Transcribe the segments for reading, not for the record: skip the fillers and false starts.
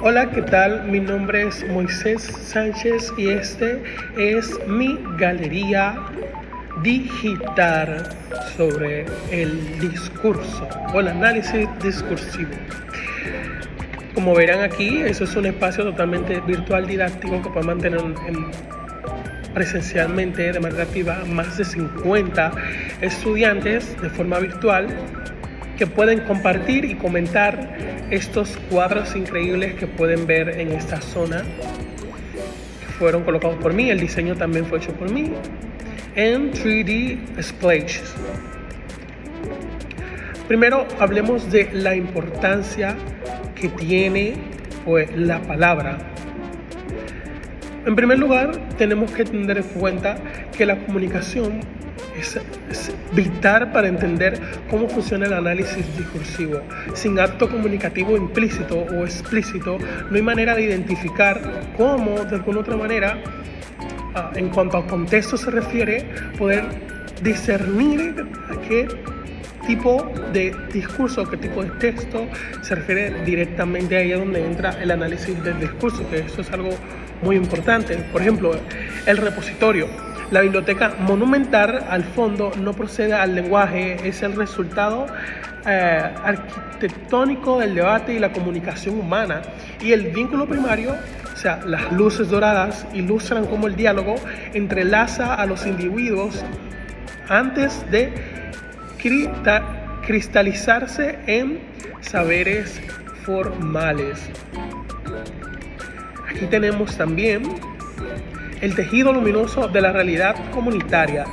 Hola, ¿qué tal? Mi nombre es Moisés Sánchez y este es mi galería digital sobre el discurso o el análisis discursivo. Como verán aquí, eso es un espacio totalmente virtual didáctico que puede mantener presencialmente de manera activa más de 50 estudiantes de forma virtual que pueden compartir y comentar estos cuadros increíbles que pueden ver en esta zona, que fueron colocados por mí. El diseño también fue hecho por mí en 3D Splash. Primero hablemos de la importancia que tiene pues, la palabra. En primer lugar, tenemos que tener en cuenta que la comunicación es vital para entender cómo funciona el análisis discursivo. Sin acto comunicativo implícito o explícito, no hay manera de identificar cómo, de alguna otra manera, en cuanto a contexto se refiere, poder discernir a qué tipo de discurso, qué tipo de texto se refiere directamente ahí es donde entra el análisis del discurso, que eso es algo muy importante. Por ejemplo, el repositorio. La biblioteca monumental al fondo no procede al lenguaje, es el resultado arquitectónico del debate y la comunicación humana. Y el vínculo primario, o sea, las luces doradas ilustran cómo el diálogo entrelaza a los individuos antes de cristalizarse en saberes formales. Aquí tenemos también el tejido luminoso de la realidad comunitaria,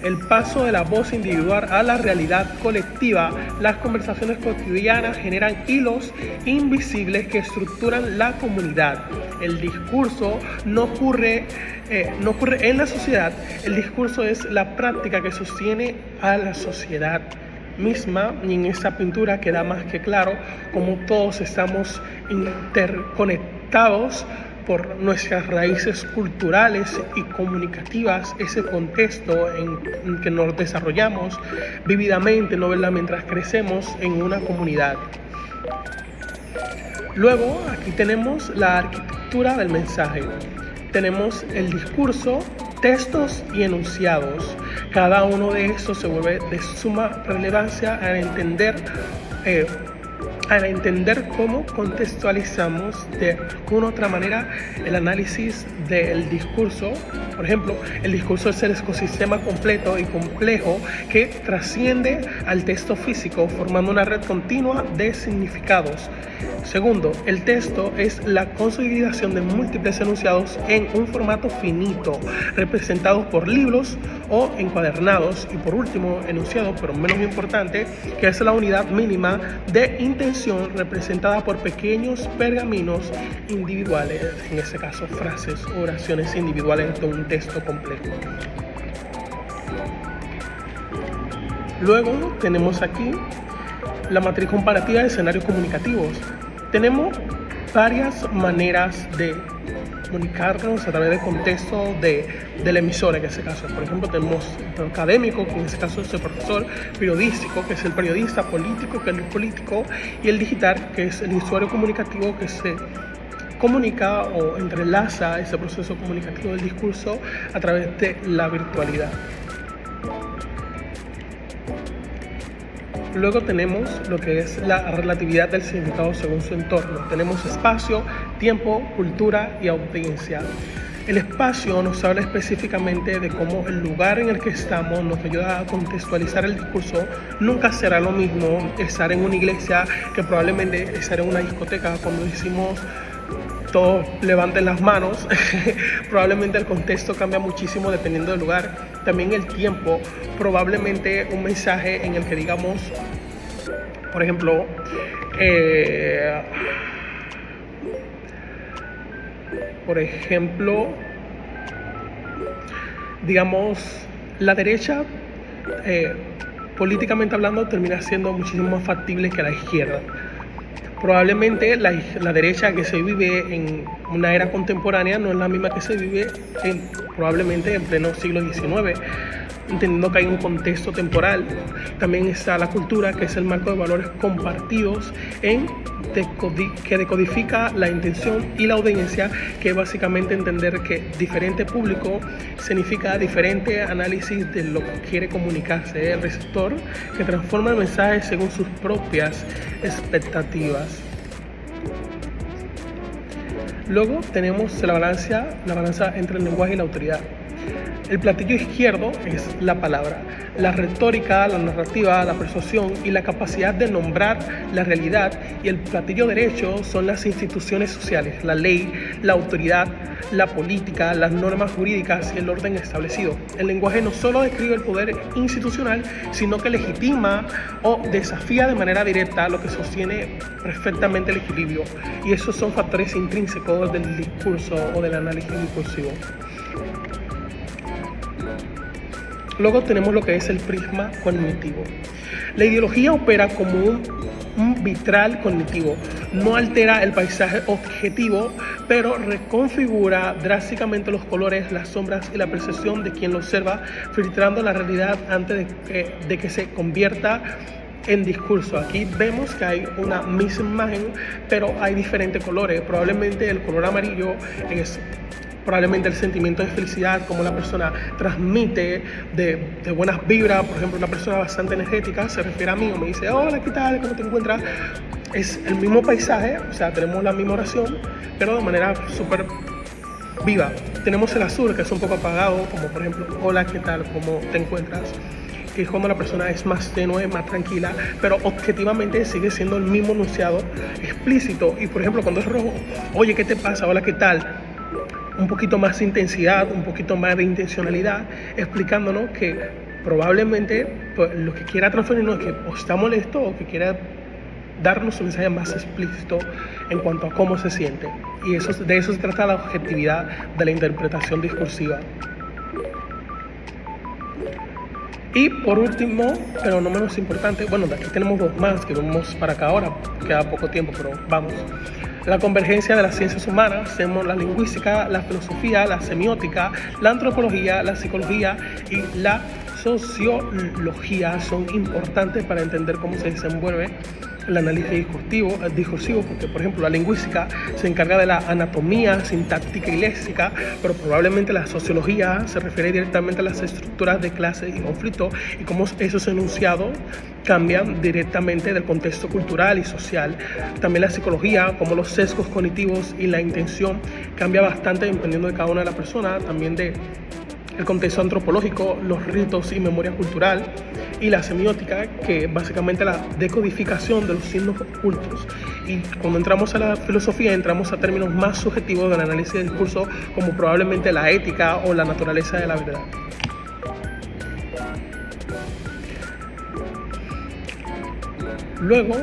el paso de la voz individual a la realidad colectiva. Las conversaciones cotidianas generan hilos invisibles que estructuran la comunidad. El discurso no ocurre en la sociedad, el discurso es la práctica que sostiene a la sociedad misma, y en esta pintura queda más que claro cómo todos estamos interconectados por nuestras raíces culturales y comunicativas, ese contexto en que nos desarrollamos vívidamente, ¿no? Mientras crecemos en una comunidad. Luego, aquí tenemos la arquitectura del mensaje. Tenemos el discurso, textos y enunciados. Cada uno de estos se vuelve de suma relevancia al entender cómo contextualizamos de alguna otra manera el análisis del discurso. Por ejemplo, el discurso es el ecosistema completo y complejo que trasciende al texto físico, formando una red continua de significados. Segundo, el texto es la consolidación de múltiples enunciados en un formato finito, representados por libros o encuadernados. Y por último, enunciado, pero menos importante, que es la unidad mínima de intención representada por pequeños pergaminos individuales, en este caso frases o oraciones individuales de un texto completo. Luego tenemos aquí la matriz comparativa de escenarios comunicativos. Tenemos varias maneras de comunicarnos a través del contexto del emisor, en este caso. Por ejemplo, tenemos el académico, que en este caso es el profesor, periodístico, que es el periodista, político, que es el político, y el digital, que es el usuario comunicativo que se comunica o entrelaza ese proceso comunicativo del discurso a través de la virtualidad. Luego tenemos lo que es la relatividad del significado según su entorno. Tenemos espacio, tiempo, cultura y audiencia. El espacio nos habla específicamente de cómo el lugar en el que estamos nos ayuda a contextualizar el discurso. Nunca será lo mismo estar en una iglesia que probablemente estar en una discoteca. Cuando decimos todos levanten las manos, probablemente el contexto cambia muchísimo dependiendo del lugar. También el tiempo, probablemente un mensaje en el que digamos, por ejemplo, digamos, la derecha, políticamente hablando, termina siendo muchísimo más factible que la izquierda. Probablemente la derecha que se vive en una era contemporánea no es la misma que se vive probablemente en pleno siglo XIX, entendiendo que hay un contexto temporal. También está la cultura, que es el marco de valores compartidos que decodifica la intención y la audiencia, que es básicamente entender que diferente público significa diferente análisis de lo que quiere comunicarse el receptor, que transforma el mensaje según sus propias expectativas. Luego tenemos la balanza entre el lenguaje y la autoridad. El platillo izquierdo es la palabra, la retórica, la narrativa, la persuasión y la capacidad de nombrar la realidad, y el platillo derecho son las instituciones sociales, la ley, la autoridad, la política, las normas jurídicas y el orden establecido. El lenguaje no solo describe el poder institucional, sino que legitima o desafía de manera directa lo que sostiene perfectamente el equilibrio, y esos son factores intrínsecos del discurso o del análisis discursivo. Luego tenemos lo que es el prisma cognitivo. La ideología opera como un vitral cognitivo. No altera el paisaje objetivo, pero reconfigura drásticamente los colores, las sombras y la percepción de quien lo observa, filtrando la realidad antes de que se convierta en discurso. Aquí vemos que hay una misma imagen, pero hay diferentes colores. Probablemente el color amarillo es probablemente el sentimiento de felicidad, como la persona transmite de buenas vibras. Por ejemplo, una persona bastante energética se refiere a mí o me dice: hola, ¿qué tal? ¿Cómo te encuentras? Es el mismo paisaje, o sea, tenemos la misma oración, pero de manera súper viva. Tenemos el azul, que es un poco apagado, como por ejemplo: hola, ¿qué tal? ¿Cómo te encuentras? Que es cuando la persona es más tenue, más tranquila, pero objetivamente sigue siendo el mismo enunciado explícito. Y por ejemplo, cuando es rojo: oye, ¿qué te pasa? Hola, ¿qué tal? Un poquito más de intensidad, un poquito más de intencionalidad, explicándonos que probablemente pues, lo que quiera transferirnos es que o está molesto o que quiera darnos un mensaje más explícito en cuanto a cómo se siente. Y de eso se trata la objetividad de la interpretación discursiva. Y por último, pero no menos importante, bueno, de aquí tenemos dos más que vamos para acá ahora, queda poco tiempo, pero vamos. La convergencia de las ciencias humanas, tenemos la lingüística, la filosofía, la semiótica, la antropología, la psicología y la sociología son importantes para entender cómo se desenvuelve el análisis discursivo, porque por ejemplo la lingüística se encarga de la anatomía sintáctica y léxica, pero probablemente la sociología se refiere directamente a las estructuras de clase y conflicto y cómo esos enunciados cambian directamente del contexto cultural y social. También la psicología, como los sesgos cognitivos y la intención, cambia bastante dependiendo de cada una de las personas, también de el contexto antropológico, los ritos y memoria cultural, y la semiótica, que básicamente la decodificación de los signos ocultos. Y cuando entramos a la filosofía, entramos a términos más subjetivos del análisis del discurso, como probablemente la ética o la naturaleza de la verdad. Luego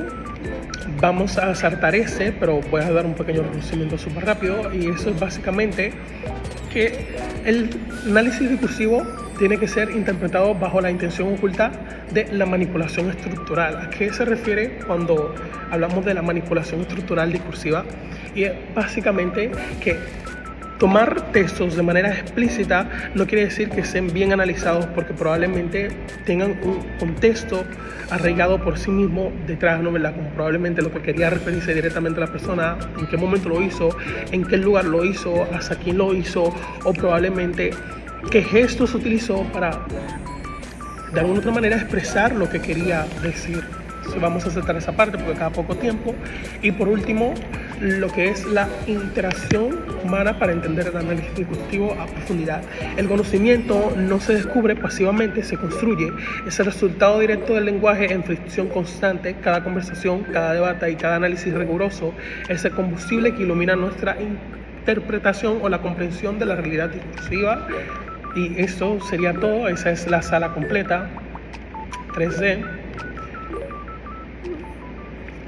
vamos a saltar ese, pero voy a dar un pequeño reconocimiento súper rápido, y eso es básicamente que el análisis discursivo tiene que ser interpretado bajo la intención oculta de la manipulación estructural. ¿A qué se refiere cuando hablamos de la manipulación estructural discursiva? Y es básicamente que tomar textos de manera explícita no quiere decir que estén bien analizados, porque probablemente tengan un contexto arraigado por sí mismo detrás, ¿no? ¿Verdad? Como probablemente lo que quería referirse directamente a la persona, en qué momento lo hizo, en qué lugar lo hizo, hasta quién lo hizo, o probablemente qué gestos utilizó para de alguna otra manera expresar lo que quería decir. Entonces vamos a aceptar esa parte porque cada poco tiempo. Y por último, lo que es la interacción humana para entender el análisis discursivo a profundidad. El conocimiento no se descubre pasivamente, se construye. Es el resultado directo del lenguaje en fricción constante. Cada conversación, cada debate y cada análisis riguroso es el combustible que ilumina nuestra interpretación o la comprensión de la realidad discursiva. Y esto sería todo. Esa es la sala completa 3D.